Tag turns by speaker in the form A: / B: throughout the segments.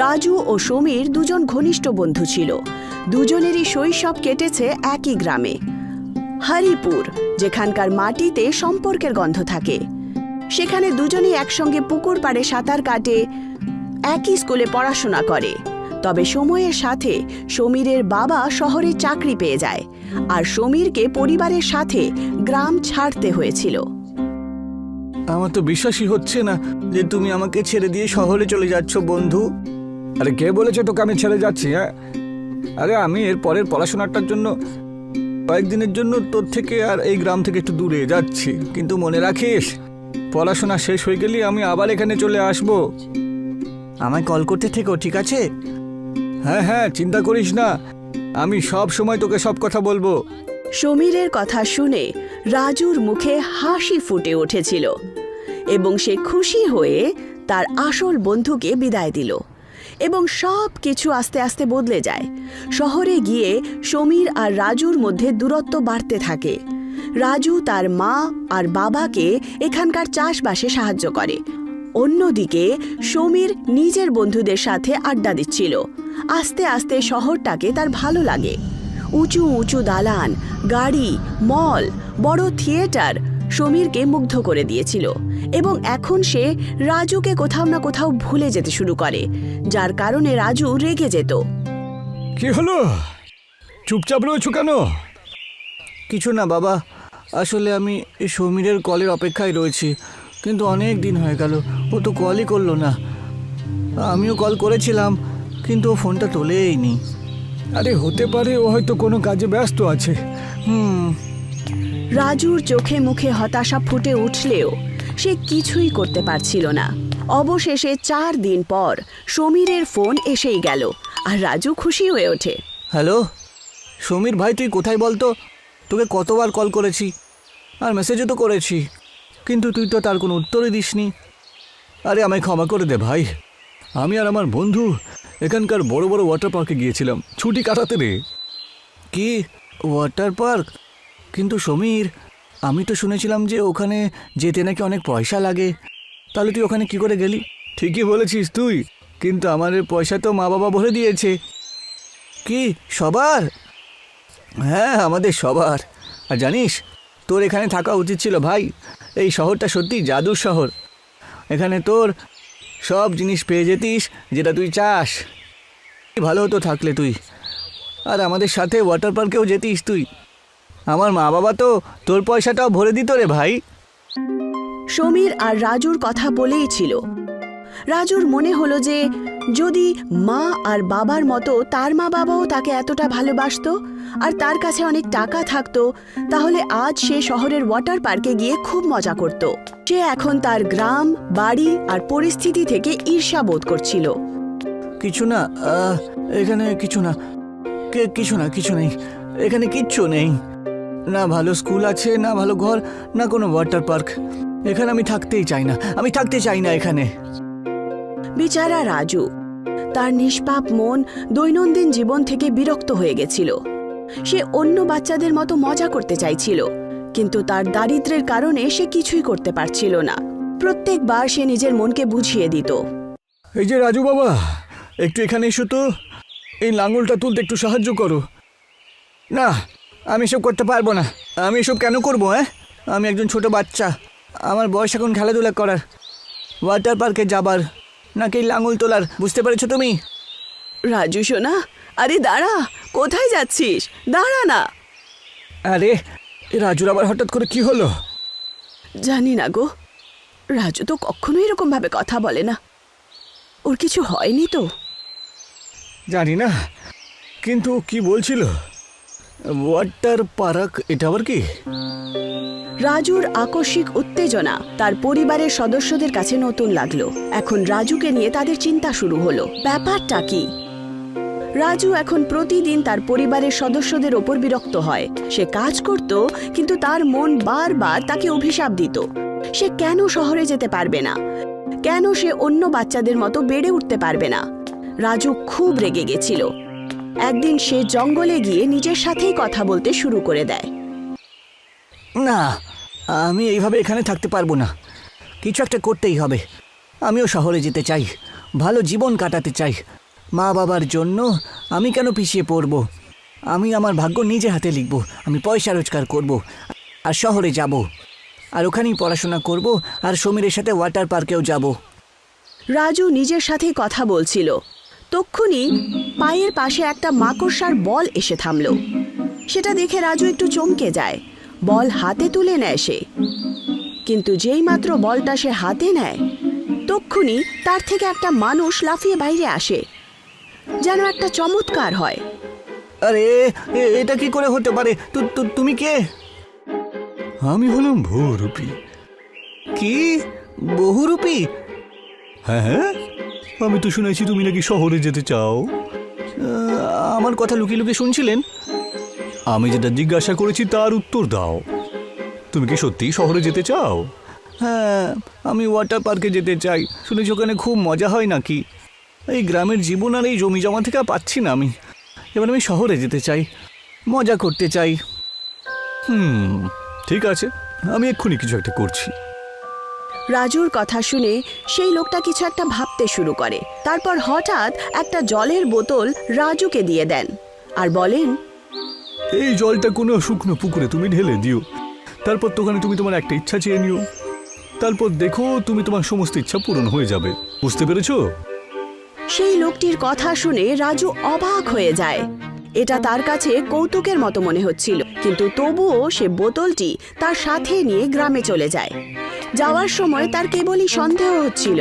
A: রাজু ও সমীর দুজন ঘনিষ্ঠ বন্ধু ছিল। দুজনেরই শৈশব কেটেছে একই গ্রামে, হরিপুর, যেখানকার মাটিতে সম্পর্কের গন্ধ থাকে। সেখানে দুজনেই একসঙ্গে পুকুর পাড়ে সাঁতার কাটে, একই স্কুলে পড়াশোনা করে। তবে সময়ের সাথে সমীরের বাবা শহরে চাকরি পেয়ে যায়, আর সমীরকে পরিবারের সাথে গ্রাম ছাড়তে হয়েছিল।
B: আমার তো বিশ্বাসই হচ্ছে না যে তুমি আমাকে ছেড়ে দিয়ে শহরে চলে যাচ্ছ বন্ধু। আরে কে বলেছে তোকে আমি ছেড়ে যাচ্ছি? হ্যাঁ, আরে আমি এর পরের পড়াশোনাটার জন্য কয়েকদিনের জন্য তোর থেকে আর এই গ্রাম থেকে একটু দূরে যাচ্ছি, কিন্তু মনে রাখিস পড়াশোনা শেষ হয়ে গেলে আমি আবার এখানে চলে আসব। আমায় কল করতে থেকো, ঠিক আছে? হ্যাঁ হ্যাঁ, চিন্তা করিস না, আমি সব সময় তোকে সব কথা বলবো।
A: সমীরের কথা শুনে রাজুর মুখে হাসি ফুটে উঠেছিল এবং সে খুশি হয়ে তার আসল বন্ধুকে বিদায় দিল এবং সব কিছু আস্তে আস্তে বদলে যায়। শহরে গিয়ে সমীর আর রাজুর মধ্যে দূরত্ব বাড়তে থাকে। রাজু তার মা আর বাবাকে এখানকার চাষবাসে সাহায্য করে। অন্যদিকে সমীর নিজের বন্ধুদের সাথে আড্ডা দিচ্ছিল। আস্তে আস্তে শহরটাকে তার ভালো লাগে। উঁচু উঁচু দালান, গাড়ি, মল, বড় থিয়েটার সমীরকে মুগ্ধ করে দিয়েছিল এবং এখন সে রাজুকে কোথাও না কোথাও ভুলে যেতে শুরু করে, যার কারণে রাজু রেগে যেত।
B: কি হলো, চুপচাপ রয়েছো কেন? কিছু না বাবা, আসলে আমি এই সমীরের কলের অপেক্ষায় রয়েছি, কিন্তু অনেক দিন হয়ে গেল, ও তো কলই করলো না। আমিও কল করেছিলাম, কিন্তু ও ফোনটা তোলেই নি। আরে হতে পারে ও হয়তো কোনো কাজে ব্যস্ত আছে।
A: রাজুর চোখে মুখে হতাশা ফুটে উঠলেও সে কিছুই করতে পারছিল না। অবশেষে 4 দিন পর সমীরের ফোন এসেই গেল আর রাজু খুশি হয়ে ওঠে।
B: হ্যালো সমীর ভাই, তুই কোথায় বলতো? তোকে কতবার কল করেছি আর মেসেজও তো করেছি, কিন্তু তুই তো তার কোনো উত্তরই দিসনি। আরে আমায় ক্ষমা করে দে ভাই, আমি আর আমার বন্ধু এখানকার বড় বড় ওয়াটার পার্কে গিয়েছিলাম ছুটি কাটাতে রে। কি ওয়াটার পার্ক? কিন্তু সমীর, আমি তো শুনেছিলাম যে ওখানে যেতে নাকি অনেক পয়সা লাগে, তাহলে তুই ওখানে কি করে গেলি? ঠিকই বলেছিস তুই, কিন্তু আমাদের পয়সা তো মা বাবা ভরে দিয়েছে। কি সবার? হ্যাঁ আমাদের সবার। আর জানিস, তোর এখানে থাকা উচিত ছিল ভাই। এই শহরটা সত্যি জাদুর শহর। এখানে তোর সব জিনিস পেয়ে যেতিস যেটা তুই চাস। ভালো হতো থাকলে তুই, আর আমাদের সাথে ওয়াটার পার্কেও যেতিস তুই। আমার মা বাবা তো তোর পয়সাটাও ভরে দিত রে ভাই।
A: সমীর আর রাজুর কথা বলেই ছিল। রাজুর মনে হলো যে যদি মা আর বাবার মতো তার মা বাবাও তাকে এতটা ভালোবাসতো আর তার কাছে অনেক টাকা থাকতো, তাহলে আজ সে শহরের ওয়াটার পার্কে গিয়ে খুব মজা করত। সে এখন তার গ্রাম, বাড়ি আর পরিস্থিতি থেকে ঈর্ষা বোধ করছিল।
B: কিছু না, এখানে কিছু না, কিছু নেই, এখানে কিচ্ছু নেই। না ভালো স্কুল আছে, না ভালো ঘর, না কোনো ওয়াটার পার্ক। এখানে আমি থাকতেই চাই না, আমি থাকতে চাই না এখানে।
A: বেচারা রাজু, তার নিষ্পাপ মন দৈনন্দিন জীবন থেকে বিরক্ত হয়ে গেছিল। সে অন্য বাচ্চাদের মতো মজা করতে চাইছিল, কিন্তু তার দারিদ্র্যের কারণে সে কিছুই করতে পারছিল না। প্রত্যেকবার সে নিজের মনকে বুঝিয়ে দিত,
B: এই যে রাজু বাবা, একটু এখানে এসো তো, এই লাঙলটা তুলতে একটু সাহায্য করো। না, আমি এসব করতে পারবো না। আমি এসব কেন করবো? আমি একজন ছোট বাচ্চা, আমার বয়স এখন খেলাধুলা করার, ওয়াটার পার্কে যাবার, নাকি লাঙল তোলার, বুঝতে পেরেছো তুমি?
A: রাজু সোনা, আরে দাঁড়া, কোথায় যাচ্ছিস? দাঁড়া না।
B: আরে রাজুর আবার হঠাৎ করে কি হলো?
A: জানি না গো, রাজু তো কখনো এরকম ভাবে কথা বলে না। ওর কিছু হয়নি তো?
B: জানি না, কিন্তু কি বলছিল ওয়াটার পার্ক, এটা আবার কি?
A: রাজুর আকস্মিক উত্তেজনা তার পরিবারের সদস্যদের কাছে নতুন লাগলো। এখন রাজুকে নিয়ে তাদের চিন্তা শুরু হলো, ব্যাপারটা কি? রাজু এখন প্রতিদিন তার পরিবারের সদস্যদের ওপর বিরক্ত হয়। সে কাজ করত, কিন্তু তার মন বারবার তাকে অভিশাপ দিত। সে কেন শহরে যেতে পারবে না? কেন সে অন্য বাচ্চাদের মতো বেড়ে উঠতে পারবে না? রাজু খুব রেগে গেছিল। একদিন সে জঙ্গলে গিয়ে নিজের সাথেই কথা বলতে শুরু করে দেয়।
B: না, আমি এইভাবে এখানে থাকতে পারবো না, কিছু একটা করতেই হবে। আমিও শহরে যেতে চাই, ভালো জীবন কাটাতে চাই। মা বাবার জন্য আমি কেন পিছিয়ে পড়ব? আমি আমার ভাগ্য নিজে হাতে লিখব। আমি পয়সা রোজগার করব আর শহরে যাব, আর ওখানেই পড়াশোনা করব, আর সমীরের সাথে ওয়াটার পার্কেও যাব।
A: রাজু নিজের সাথেই কথা বলছিল। তক্ষুনি পায়ের পাশে একটা মাকড়সার বল এসে থামল। সেটা দেখে রাজু একটু চমকে যায়। বল হাতে তুলে নেয় সে, কিন্তু যেই মাত্র বলটা সে হাতে নেয়, তক্ষুনি তার থেকে একটা মানুষ লাফিয়ে বাইরে আসে, যেন একটা চমৎকার হয়।
B: আরে এটা কি করে হতে পারে? তুমি কে?
C: আমি হলাম বহুরূপী।
B: কি বহুরূপী?
C: হ্যাঁ হ্যাঁ, আমি তো শুনেছি তুমি নাকি শহরে যেতে চাও।
B: আমার কথা লুকিয়ে লুকিয়ে শুনছিলেন?
C: আমি যেটা জিজ্ঞাসা করেছি তার উত্তর দাও। তুমি কি সত্যিই শহরে যেতে চাও?
B: হ্যাঁ, আমি ওয়াটার পার্কে যেতে চাই। শুনেছি ওখানে খুব মজা হয় নাকি। এই গ্রামের জীবন আর এই জমি জমা থেকে আর পাচ্ছি না আমি। এবার আমি শহরে যেতে চাই, মজা করতে চাই।
C: ঠিক আছে, আমি এক্ষুনি কিছু একটা করছি।
A: রাজুর কথা শুনে সেই লোকটা কিছু একটা ভাবতে শুরু করে। তারপর হঠাৎ একটা জলের বোতল রাজুকে দিয়ে দেন আর বলেন,
C: এই জলটা কোনো শুকনো পুকুরে তুমি ঢেলে দিও। তারপর তোখানে তুমি তোমার একটা ইচ্ছা চেয়ে নিও। তারপর দেখো তুমি তোমার সমস্ত ইচ্ছা পূরণ হয়ে যাবে। বুঝতে পেরেছো?
A: সেই লোকটির কথা শুনে রাজু অবাক হয়ে যায়। এটা তার কাছে কৌতুকের মতো মনে হচ্ছিল, কিন্তু তবুও সে বোতলটি তার সাথে নিয়ে গ্রামে চলে যায়। যাওয়ার সময় তার কেবলই সন্দেহ হচ্ছিল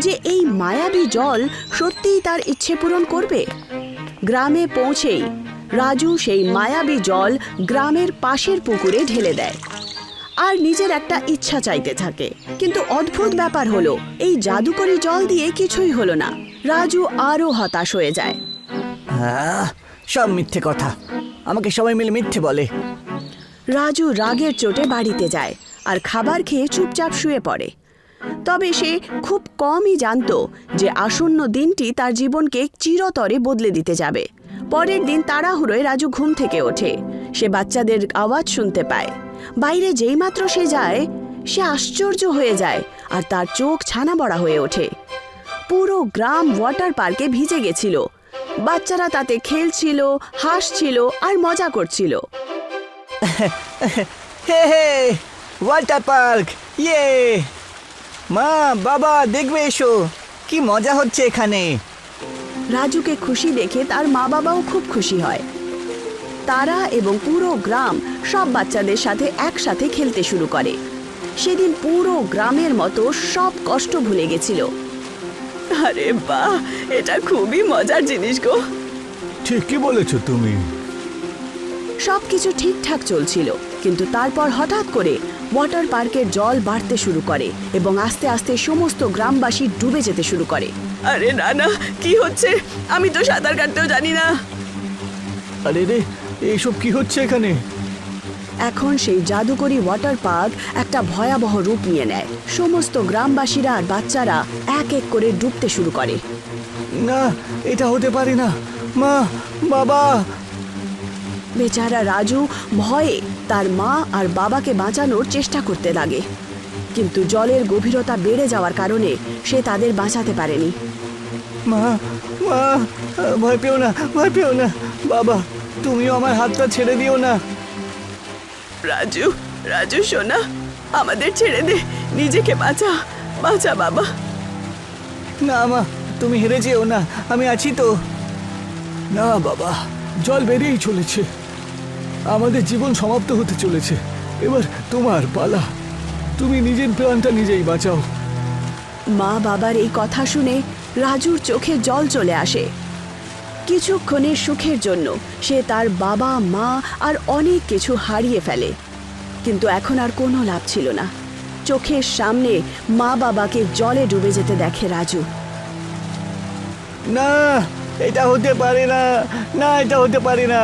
A: যে এই মায়াবী জল সত্যিই তার ইচ্ছে পূরণ করবে। গ্রামে পৌঁছেই রাজু সেই মায়াবী জল গ্রামের পাশের পুকুরে ঢেলে দেয় আর নিজের একটা ইচ্ছা চাইতে থাকে। কিন্তু অদ্ভুত ব্যাপার হলো, এই জাদুকরি জল দিয়ে কিছুই হলো না। রাজু আরো হতাশ হয়ে যায়।
B: সব মিথ্যে কথা, আমাকে সবাই মিলে মিথ্যে বলে।
A: রাজু রাগের চোটে বাড়িতে যায় আর খাবার খেয়ে চুপচাপ শুয়ে পড়ে। তবে সে খুব কমই জানতো যে আসন্ন দিনটি তার জীবনকে চিরতরে বদলে দিতে যাবে। পরের দিন তাড়াহুড়োয় রাজু ঘুম থেকে ওঠে। সে বাচ্চাদের আওয়াজ শুনতে পায়। বাইরে যেইমাত্র সে যায়, সে আশ্চর্য হয়ে যায় আর তার চোখ ছানা বড়া হয়ে ওঠে। পুরো গ্রাম ওয়াটার পার্কে ভিজে গেছিল। বাচ্চারা তাতে খেলছিল, হাসছিল আর মজা করছিল।
B: হে হে, ওয়াটার পার্ক, ইয়ে! মা বাবা দেখবে এসো, কি মজা হচ্ছে এখানে।
A: রাজুকে খুশি দেখে তার মা বাবাও খুব খুশি হয়। তারা এবং পুরো গ্রাম সব বাচ্চাদের সাথে একসাথে খেলতে শুরু করে। সেদিন পুরো গ্রামের মতো সব কষ্ট ভুলে গেছিল। আরে বাহ, এটা খুবই মজার জিনিস গো।
C: ঠিকই বলেছো তুমি।
A: সবকিছু ঠিকঠাক চলছিল, কিন্তু তারপর হঠাৎ করে ওয়াটার পার্কের জল বাড়তে শুরু করে এবং আস্তে আস্তে সমস্ত গ্রামবাসী ডুবে যেতে শুরু করে। আরে না না, কি হচ্ছে? আমি তো সাঁতার কাটতেও জানি না।
B: আরে রে, এইসব কি হচ্ছে এখানে?
A: এখন সেই জাদুকরি ওয়াটার পার্ক একটা ভয়াবহ রূপ নিয়ে নেয়। সমস্ত গ্রামবাসীরা আর বাচ্চারা এক এক করে ডুবতে শুরু করে।
B: না, এটা হতে পারে না। মা বাবা!
A: বেচারা রাজু ভয়ে তার মা আর বাবাকে বাঁচানোর চেষ্টা করতে লাগে, কিন্তু জলের গভীরতা বেড়ে যাওয়ার কারণে সে তাদের বাঁচাতে পারেনি।
B: মা মা, ভয় পেও না, ভয় পেও না। বাবা, তুমিও আমার হাতটা ছেড়ে দিও না।
A: রাজু, রাজু সোনা, আমাদের ছেড়ে দে, নিজেকে বাঁচা, বাঁচা বাবা।
B: না মা, তুমি হেরে যেও না, আমি আছি তো।
C: না বাবা, জল বেরিয়েই চলেছে। আমাদের জীবন সমাপ্ত হতে চলেছে। এবার তোমার পালা। তুমি নিজের প্রাণটা নিজেই বাঁচাও।
A: মা বাবার এই কথা শুনে রাজুর চোখে জল চলে আসে। কিছুক্ষণের সুখের জন্য সে তার বাবা, মা আর অনেক কিছু হারিয়ে ফেলে, কিন্তু এখন আর কোনো লাভ ছিল না। চোখের সামনে মা বাবাকে জলে ডুবে যেতে দেখে রাজু।
B: না, এটা হতে পারে না, না এটা হতে পারে না।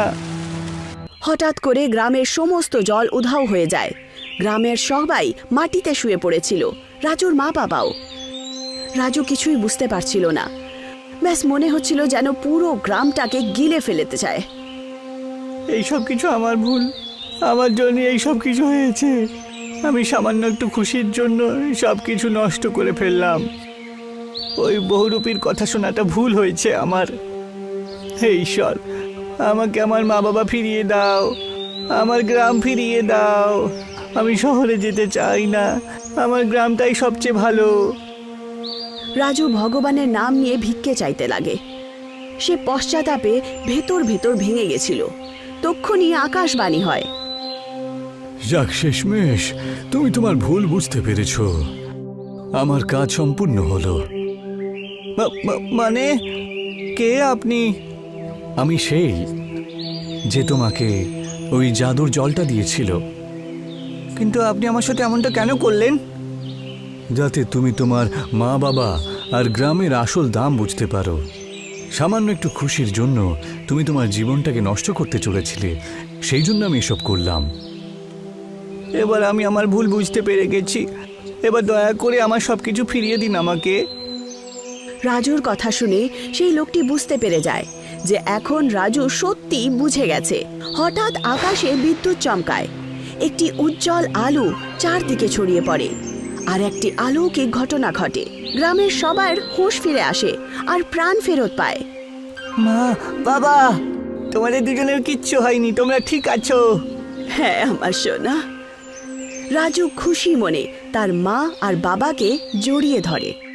A: হঠাৎ করে গ্রামের সমস্ত জল উধাও হয়ে যায়। গ্রামের সবাই মাটিতে শুয়ে পড়েছিল, রাজুর মা বাবাও। রাজু কিছুই বুঝতে পারছিল না। ব্যাস মনে হচ্ছিল যেন পুরো গ্রামটাকে গিলে ফেলতে চায়।
B: এইসব কিছু আমার ভুল, আমার জন্য এইসব কিছু হয়েছে। আমি সামান্য একটু খুশির জন্য সব কিছু নষ্ট করে ফেললাম। ওই বহুরূপীর কথা শোনাটা ভুল হয়েছে আমার। হে ঈশ্বর, আমাকে আমার মা বাবা ফিরিয়ে দাও, আমার গ্রাম ফিরিয়ে দাও। আমি শহরে যেতে চাই না, আমার গ্রামটাই সবচেয়ে ভালো।
A: রাজু ভগবানের নাম নিয়ে ভিক্ষে চাইতে লাগে। সে পশ্চাতাপে ভেতর ভেতর ভেঙে গেছিল। তক্ষুনি আকাশবাণী হয়।
C: যাক, শেষমেশ তুমি তোমার ভুল বুঝতে পেরেছো। আমার কাজ সম্পূর্ণ হলো।
B: মানে কে আপনি?
C: আমি সেই যে তোমাকে ওই জাদুর জলটা দিয়েছিল।
B: কিন্তু আপনি আমার সাথে এমনটা কেন করলেন?
C: যাতে তুমি তোমার মা বাবা আর গ্রামের আসল দাম বুঝতে পারো। সামান্য একটু খুশির জন্য তুমি তোমার জীবনটাকে নষ্ট করতে চলেছিলে, সেই জন্য আমি এসব করলাম।
B: এবার আমি আমার ভুল বুঝতে পেরে গেছি। এবার দয়া করে আমার সবকিছু ফিরিয়ে দিন আমাকে।
A: রাজুর কথা শুনে সেই লোকটি বুঝতে পেরে যায় যে এখন রাজু সত্যি বুঝে গেছে। হঠাৎ আকাশে বিদ্যুৎ চমকায়। একটি উজ্জ্বল আলো চারদিকে ছড়িয়ে পড়ে। আর একটি অলৌকিক ঘটনা ঘটে। গ্রামের সবার হুঁশ ফিরে আসে আর প্রাণ ফেরত পায়।
B: মা, বাবা, তোমাদের দুজনের কিচ্ছু হয়নি, তোমরা ঠিক আছো।
A: হ্যাঁ আমার সোনা। রাজু খুশি মনে তার মা আর বাবাকে জড়িয়ে ধরে।